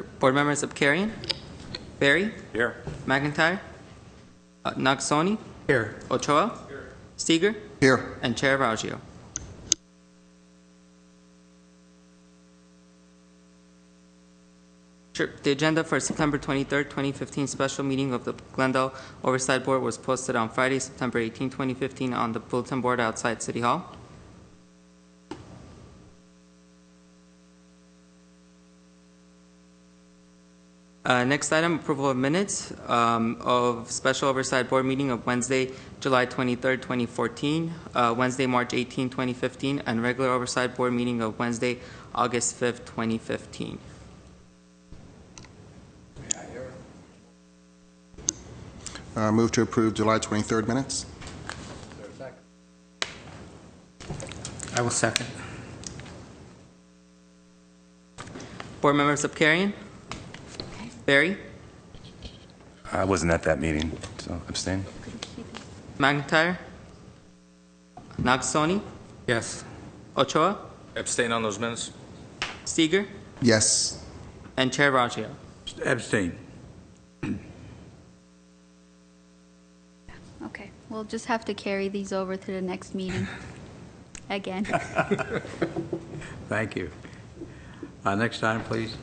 Board members Abkarian, Berry, Here. McIntyre, Nagsoni, Here. Ochoa, Steger, Here. and Chair Raggio. Sure. The agenda for September 23rd, 2015 special meeting of the Glendale Oversight Board was posted on Friday, September 18, 2015 on the bulletin board outside City Hall. Next item, approval of minutes of Special Oversight Board meeting of Wednesday, July 23rd, 2014, Wednesday, March 18, 2015, and regular Oversight Board meeting of Wednesday, August 5th, 2015. Move to approve July 23rd minutes. I will second. Board members Abkarian, Berry, I wasn't at that meeting, so abstain. McIntyre, Nagsoni, Yes. Ochoa, Abstain on those minutes. Steger, Yes. and Chair Raggio. Abstain. Okay, we'll just have to carry these over to the next meeting again. Thank you. Next item, please.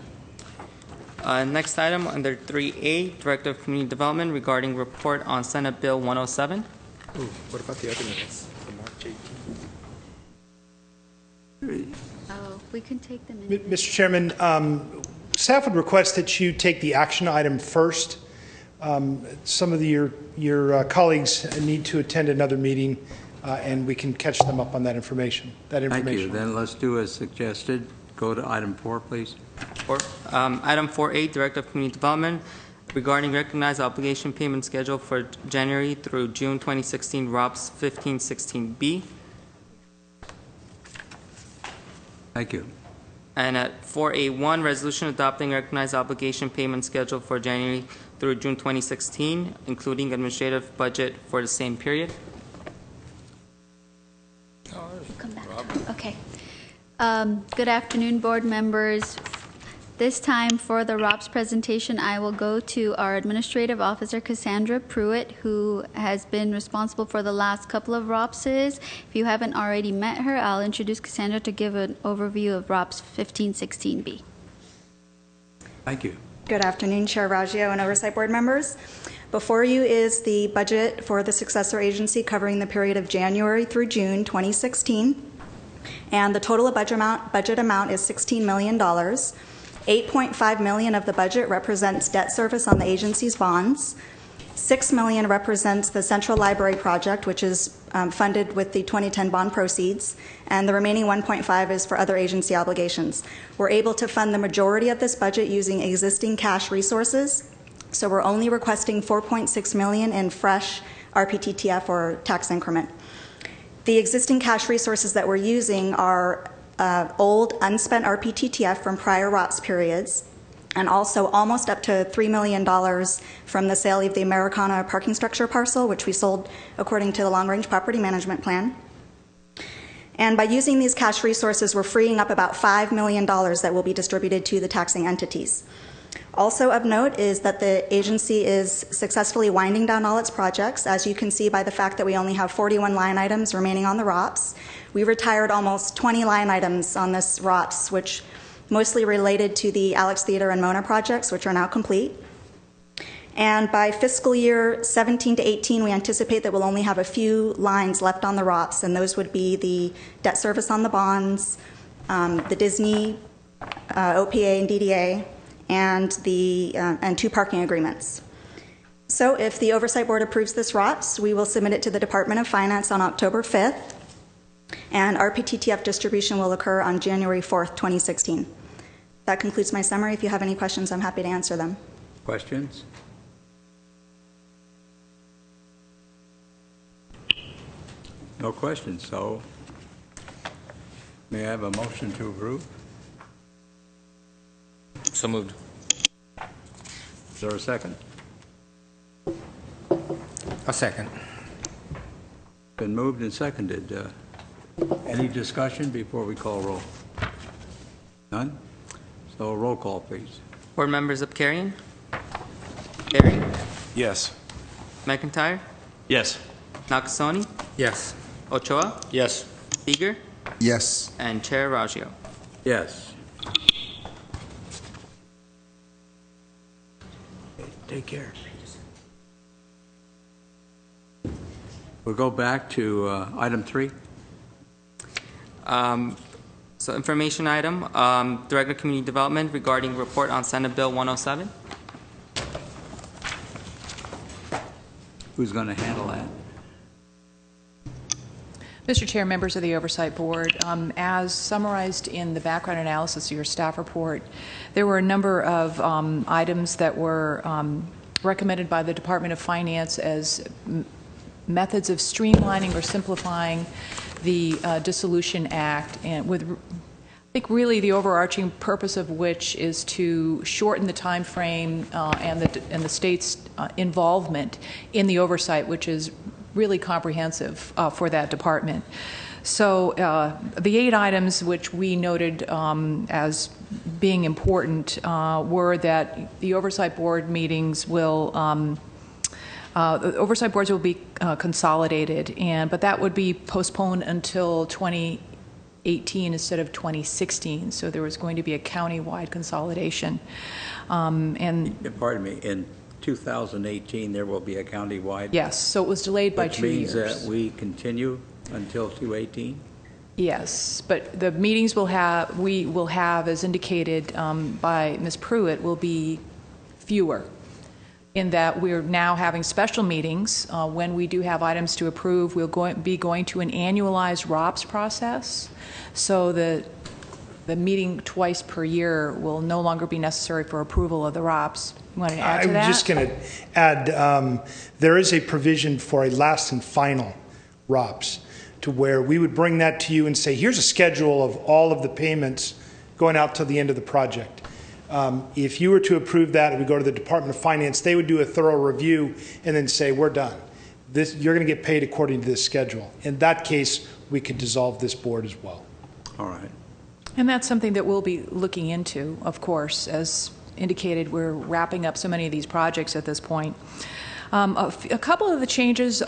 Next item under 3A, Director of Community Development regarding report on Senate Bill 107. Ooh, what about the other minutes? The March 18th. Oh, we can take them in. Mr. Chairman, staff would request that you take the action item first. Some of your colleagues need to attend another meeting, and we can catch them up on that information. Thank you. Then let's do as suggested. Go to item 4, please. Item 4A, Director of Community Development regarding recognized obligation payment schedule for January through June 2016 ROPS 1516B. Thank you. And at 4A1, resolution adopting recognized obligation payment schedule for January through June 2016, including administrative budget for the same period. We'll come back to it. Okay. Good afternoon, board members. This time for the ROPS presentation, I will go to our Administrative Officer, Cassandra Pruitt, who has been responsible for the last couple of ROPSes. If you haven't already met her, I'll introduce Cassandra to give an overview of ROPS 1516B. Thank you. Good afternoon, Chair Raggio and Oversight Board members. Before you is the budget for the Successor Agency covering the period of January through June 2016. And the total budget amount is $16 million. $8.5 million of the budget represents debt service on the agency's bonds. $6 million represents the Central Library project, which is funded with the 2010 bond proceeds, and the remaining $1.5 is for other agency obligations. We're able to fund the majority of this budget using existing cash resources, so we're only requesting $4.6 million in fresh RPTTF or tax increment. The existing cash resources that we're using are old unspent RPTTF from prior ROPS periods, and also almost up to $3 million from the sale of the Americana parking structure parcel, which we sold according to the long-range property management plan. And by using these cash resources, we're freeing up about $5 million that will be distributed to the taxing entities. Also of note is that the agency is successfully winding down all its projects, as you can see by the fact that we only have 41 line items remaining on the ROPS. We retired almost 20 line items on this ROPS, which mostly related to the Alex Theater and Mona projects, which are now complete. And by fiscal year 17 to 18, we anticipate that we'll only have a few lines left on the ROPS, and those would be the debt service on the bonds, the Disney, OPA and DDA, and two parking agreements. So if the Oversight Board approves this ROPS, we will submit it to the Department of Finance on October 5th, and RPTTF distribution will occur on January 4th, 2016. That concludes my summary. If you have any questions, I'm happy to answer them. Questions? No questions, so may I have a motion to approve? So moved. Is there a second? A second. Been moved and seconded. Any discussion before we call roll? None? So roll call, please. Board members Abkarian, Berry, Yes. McIntyre, Yes. Nakasone, Yes. Ochoa, Yes. Seeger, Yes. and Chair Raggio. Yes. Okay, take care. We'll go back to item 3. So information item, Director of Community Development regarding report on Senate Bill 107. Who's going to handle that? Mr. Chair, members of the Oversight Board, as summarized in the background analysis of your staff report, there were a number of items that were recommended by the Department of Finance as methods of streamlining or simplifying the Dissolution Act, and with, I think, really the overarching purpose of which is to shorten the time frame and the state's involvement in the oversight, which is really comprehensive for that department. So the 8 items which we noted as being important were that the Oversight Board meetings will the oversight boards will be consolidated, but that would be postponed until 2018 instead of 2016. So there was going to be a county-wide consolidation. Pardon me, in 2018 there will be a county-wide? Yes, so it was delayed by 2 years. Which means that we continue until 2018? Yes, but the meetings we will have, as indicated by Ms. Pruitt, will be fewer, in that we're now having special meetings. When we do have items to approve, we'll be going to an annualized ROPS process, so the meeting twice per year will no longer be necessary for approval of the ROPS. You want to add to that? I'm just going to add, there is a provision for a last and final ROPS, to where we would bring that to you and say, here's a schedule of all of the payments going out till the end of the project. If you were to approve that, it would go to the Department of Finance. They would do a thorough review and then say, we're done. You're going to get paid according to this schedule. In that case, we could dissolve this board as well. All right. And that's something that we'll be looking into, of course. As indicated, we're wrapping up so many of these projects at this point. A couple of the changes,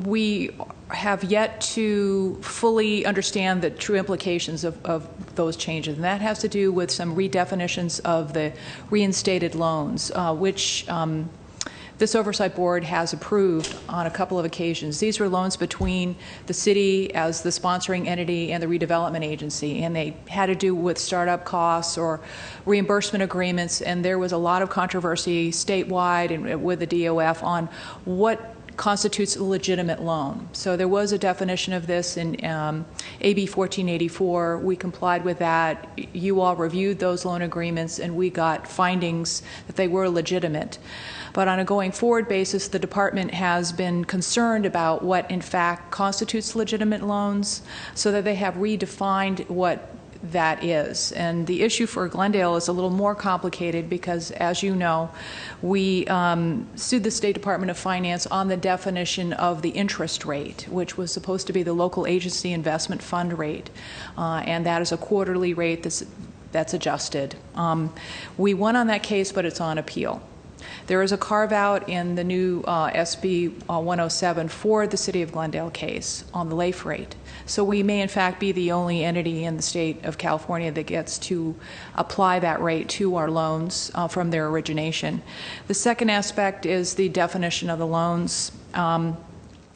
we have yet to fully understand the true implications of those changes, and that has to do with some redefinitions of the reinstated loans, which this Oversight Board has approved on a couple of occasions. These were loans between the city as the sponsoring entity and the redevelopment agency, and they had to do with startup costs or reimbursement agreements, and there was a lot of controversy statewide and with the DOF on what constitutes a legitimate loan. So there was a definition of this in AB 1484. We complied with that. You all reviewed those loan agreements, and we got findings that they were legitimate. But on a going forward basis, the department has been concerned about what in fact constitutes legitimate loans, so that they have redefined what that is. And the issue for Glendale is a little more complicated because, as you know, we sued the State Department of Finance on the definition of the interest rate, which was supposed to be the local agency investment fund rate, and that is a quarterly rate that's adjusted. We won on that case, but it's on appeal. There is a carve-out in the new SB 107 for the City of Glendale case on the LAIF rate. So we may, in fact, be the only entity in the state of California that gets to apply that rate to our loans from their origination. The second aspect is the definition of the loans.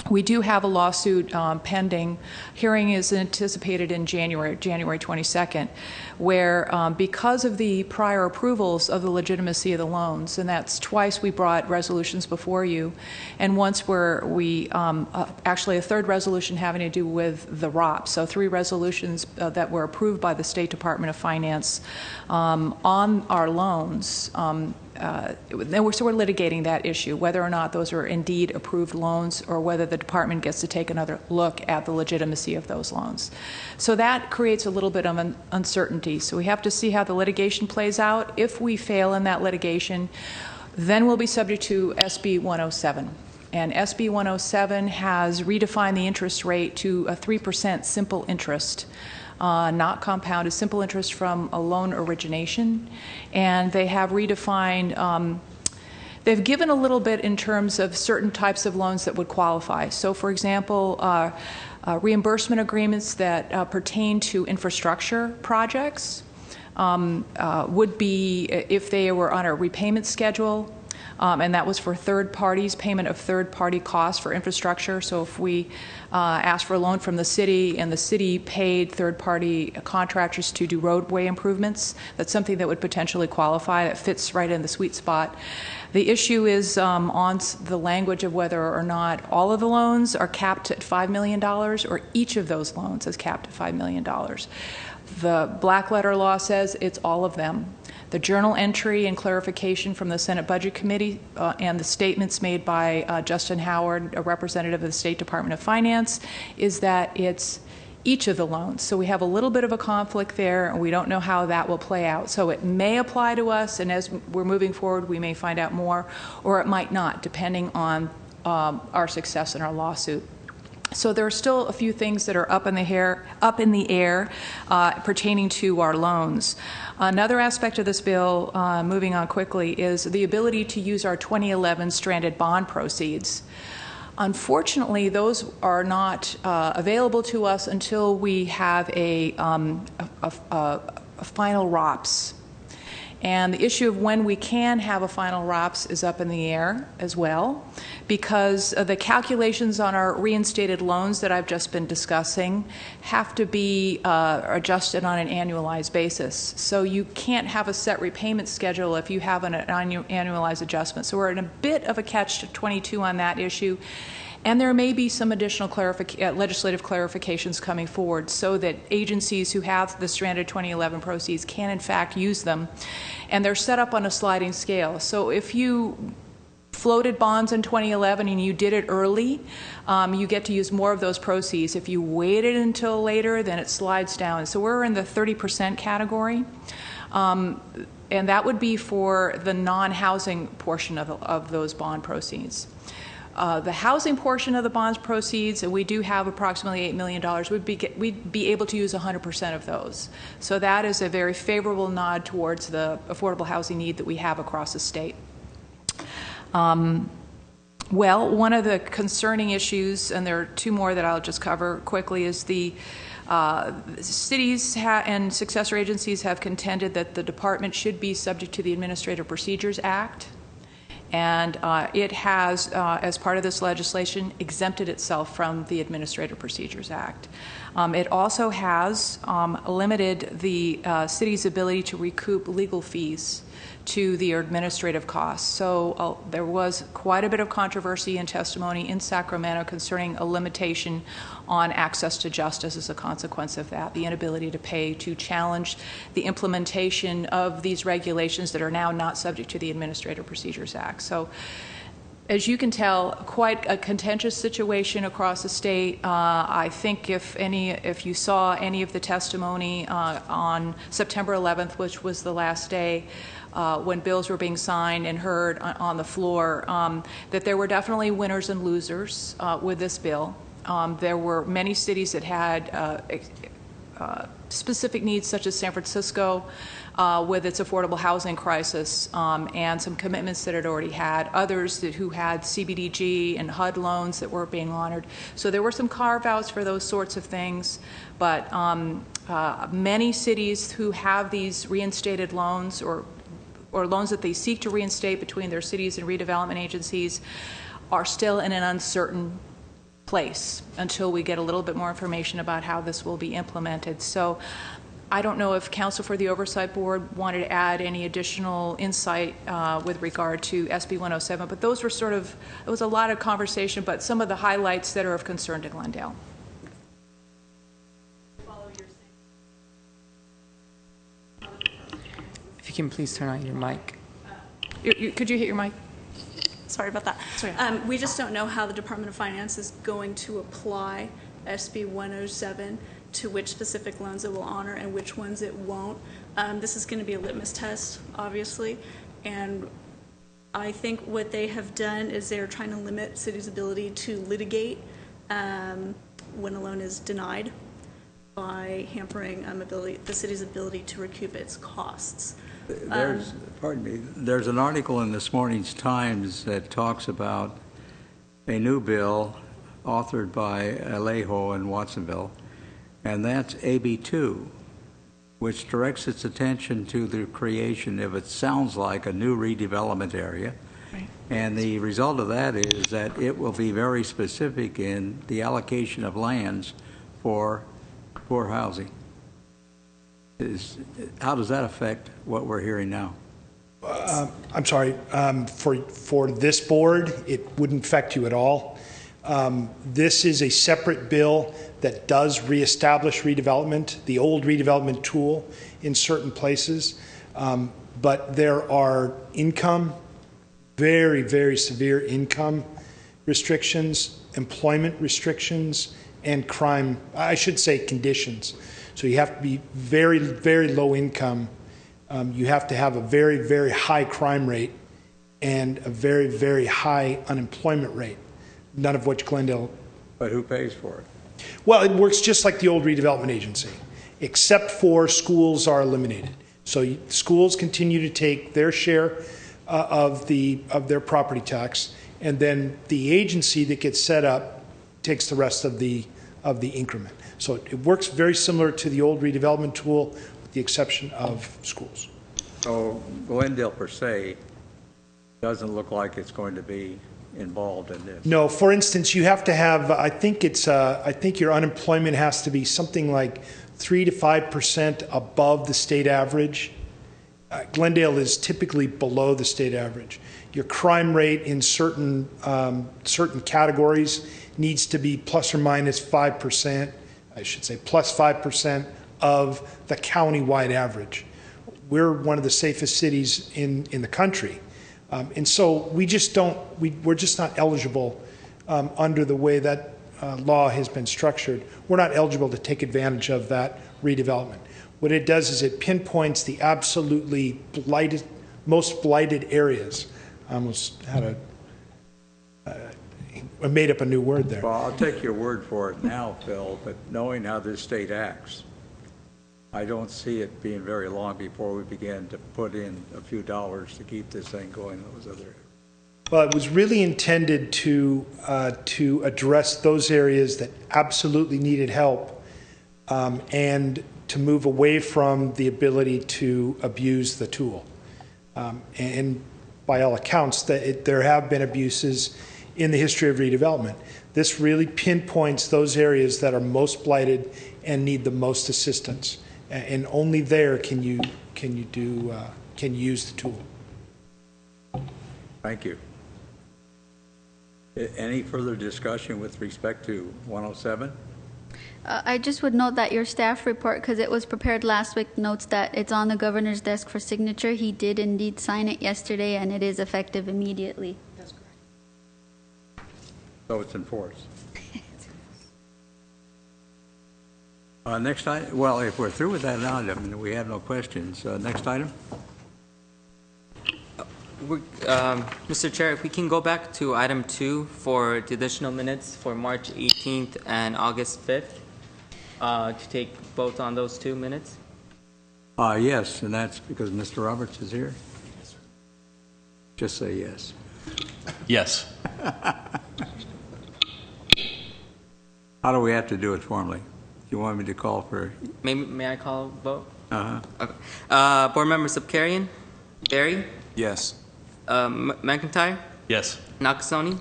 We do have a lawsuit pending. Hearing is anticipated in January 22nd, where because of the prior approvals of the legitimacy of the loans, and that's twice we brought resolutions before you, and once where we actually a third resolution having to do with the ROPS. So 3 resolutions that were approved by the State Department of Finance on our loans. So we're litigating that issue, whether or not those are indeed approved loans or whether the department gets to take another look at the legitimacy of those loans. So that creates a little bit of an uncertainty. So we have to see how the litigation plays out. If we fail in that litigation, then we'll be subject to SB 107. And SB 107 has redefined the interest rate to a 3% simple interest not compounded, simple interest from a loan origination. And they have redefined, they've given a little bit in terms of certain types of loans that would qualify. So, for example, reimbursement agreements that pertain to infrastructure projects would be if they were on a repayment schedule, and that was for third parties, payment of third-party costs for infrastructure. So if we asked for a loan from the city and the city paid third-party contractors to do roadway improvements, that's something that would potentially qualify. That fits right in the sweet spot. The issue is on the language of whether or not all of the loans are capped at $5 million or each of those loans is capped at $5 million. The black letter law says it's all of them. The journal entry and clarification from the Senate Budget Committee and the statements made by Justin Howard, a representative of the State Department of Finance, is that it's each of the loans. So we have a little bit of a conflict there, and we don't know how that will play out. So it may apply to us, and as we're moving forward, we may find out more, or it might not, depending on our success in our lawsuit. So there are still a few things that are up in the air pertaining to our loans. Another aspect of this bill, moving on quickly, is the ability to use our 2011 stranded bond proceeds. Unfortunately, those are not available to us until we have a final ROPS. And the issue of when we can have a final ROPS is up in the air as well, because the calculations on our reinstated loans that I've just been discussing have to be adjusted on an annualized basis. So you can't have a set repayment schedule if you have an annualized adjustment. So we're in a bit of a catch-22 on that issue. And there may be some additional legislative clarifications coming forward so that agencies who have the stranded 2011 proceeds can in fact use them. And they're set up on a sliding scale. So if you floated bonds in 2011 and you did it early, you get to use more of those proceeds. If you waited until later, then it slides down. So we're in the 30% category. And that would be for the non-housing portion of those bond proceeds. The housing portion of the bonds proceeds, and we do have approximately $8 million, we'd be able to use 100% of those. So that is a very favorable nod towards the affordable housing need that we have across the state. Well, one of the concerning issues, and there are two more that I'll just cover quickly, is the cities and successor agencies have contended that the department should be subject to the Administrative Procedures Act. And it has, as part of this legislation, exempted itself from the Administrative Procedures Act. It also has limited the city's ability to recoup legal fees to the administrative costs. So there was quite a bit of controversy and testimony in Sacramento concerning a limitation on access to justice as a consequence of that, the inability to pay to challenge the implementation of these regulations that are now not subject to the Administrative Procedures Act. So as you can tell, quite a contentious situation across the state. I think if you saw any of the testimony on September 11th, which was the last day when bills were being signed and heard on the floor, that there were definitely winners and losers with this bill. There were many cities that had specific needs, such as San Francisco, with its affordable housing crisis and some commitments that it already had. Others who had CBDG and HUD loans that weren't being honored. So there were some carve-outs for those sorts of things. But many cities who have these reinstated loans or loans that they seek to reinstate between their cities and redevelopment agencies are still in an uncertain place until we get a little bit more information about how this will be implemented. So I don't know if Counsel for the Oversight Board wanted to add any additional insight with regard to SB 107, but those were sort of, it was a lot of conversation, but some of the highlights that are of concern to Glendale. If you can please turn on your mic. Could you hit your mic? Sorry about that. Sorry. We just don't know how the Department of Finance is going to apply SB 107 to which specific loans it will honor and which ones it won't. This is going to be a litmus test, obviously, and I think what they have done is they're trying to limit cities' ability to litigate when a loan is denied. by hampering the city's ability to recoup its costs. Pardon me, there's an article in this morning's Times that talks about a new bill authored by Alejo in Watsonville, and that's AB2, which directs its attention to the creation of, it sounds like, a new redevelopment area. Right. And the result of that is that it will be very specific in the allocation of lands for poor housing. How does that affect what we're hearing now? I'm sorry, for this board, it wouldn't affect you at all. This is a separate bill that does reestablish redevelopment, the old redevelopment tool in certain places. But there are very, very severe income restrictions, employment restrictions, and crime, I should say conditions. So you have to be very, very low income. You have to have a very, very high crime rate and a very, very high unemployment rate, none of which Glendale. But who pays for it? Well, it works just like the old redevelopment agency, except for schools are eliminated. So schools continue to take their share of their property tax, and then the agency that gets set up takes the rest of the increment. So it works very similar to the old redevelopment tool, with the exception of schools. So Glendale per se doesn't look like it's going to be involved in this. No, for instance, you have to have, I think your unemployment has to be something like 3 to 5% above the state average. Glendale is typically below the state average. Your crime rate in certain categories needs to be plus or minus 5%, I should say plus 5% of the county-wide average. We're one of the safest cities in the country. And so we're just not eligible under the way that law has been structured. We're not eligible to take advantage of that redevelopment. What it does is it pinpoints the absolutely most blighted areas. I almost had I made up a new word there. Well, I'll take your word for it now, Phil, but knowing how this state acts, I don't see it being very long before we begin to put in a few dollars to keep this thing going in those other areas. Well, it was really intended to address those areas that absolutely needed help, and to move away from the ability to abuse the tool. And by all accounts, there have been abuses in the history of redevelopment. This really pinpoints those areas that are most blighted and need the most assistance. And only there can you use the tool. Thank you. Any further discussion with respect to 107? I just would note that your staff report, because it was prepared last week, notes that it's on the governor's desk for signature. He did indeed sign it yesterday, and it is effective immediately. That's correct. So it's enforced. Next item. Well, if we're through with that item, we have no questions. Next item. Mr. Chair, if we can go back to item 2 for the additional minutes for March 18th and August 5th, to take both on those 2 minutes. Yes, and that's because Mr. Roberts is here. Yes, sir. Just say yes. Yes. How do we have to do it formally? You want me to call for? May I call a vote? Uh-huh. Okay. Board Member Subkarian? Berry? Yes. McIntyre? Yes. Nakasone?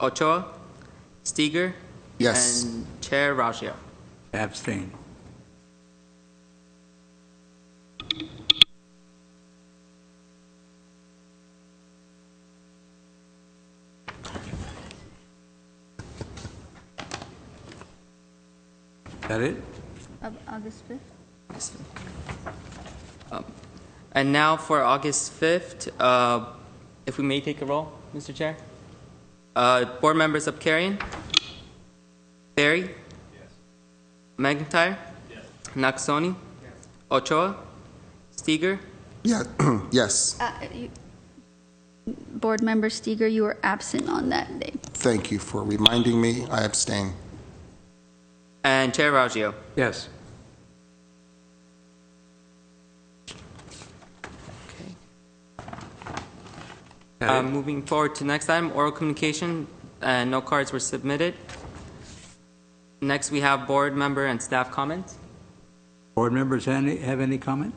Ochoa? Steger? Yes. And Chair Raggio. Abstain. That it? Of August 5th? And now for August 5th, if we may take a roll, Mr. Chair. Board Members Subkarian? Berry? Yes. McIntyre? Yes. Nakasone? Yes. Ochoa? Steger? Yeah. Yes. Board Member Steger, you were absent on that day. Thank you for reminding me. I abstain. And Chair Raggio. Yes. Moving forward to next item, oral communication, no cards were submitted. Next, we have board member and staff comments. Board members have any comment?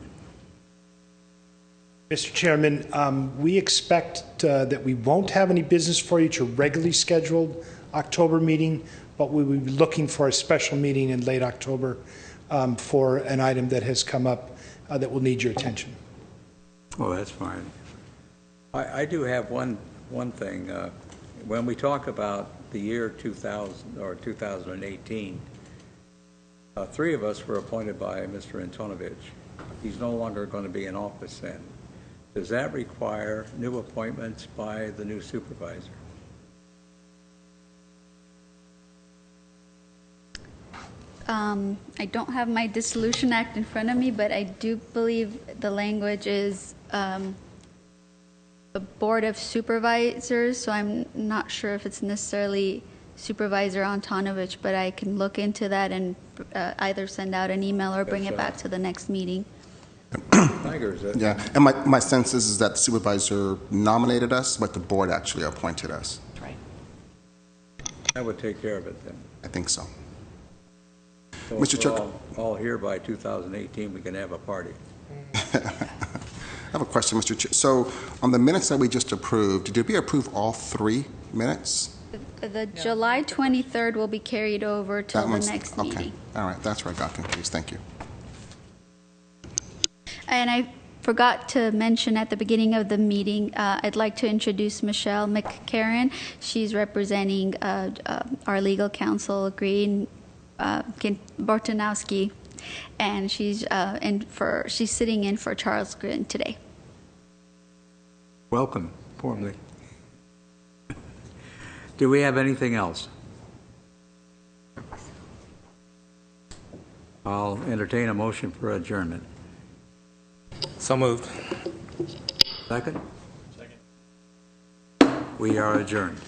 Mr. Chairman, we expect that we won't have any business for you to regularly scheduled October meeting, but we will be looking for a special meeting in late October for an item that has come up that will need your attention. Oh, that's fine. I do have one thing. When we talk about the year 2000 or 2018, three of us were appointed by Mr. Antonovich. He's no longer going to be in office then. Does that require new appointments by the new supervisor? I don't have my Dissolution Act in front of me, but I do believe the language is a Board of Supervisors, so I'm not sure if it's necessarily Supervisor Antonovich, but I can look into that and either send out an email or bring it back to the next meeting. Yeah, and my sense is that the supervisor nominated us, but the board actually appointed us. That's right. That would take care of it then. I think so. So Mr. if Chair, we're all here by 2018, we can have a party. I have a question, Mr. Chair. So on the minutes that we just approved, did we approve all 3 minutes? The July 23rd will be carried over till the next okay. meeting. All right, that's where I got confused. Thank you. And I forgot to mention at the beginning of the meeting, I'd like to introduce Michelle McCarran. She's representing our legal counsel, Green Bortonowski, and she's sitting in for Charles Grin today. Welcome, formally. Do we have anything else? I'll entertain a motion for adjournment. So moved. Second? Second. We are adjourned.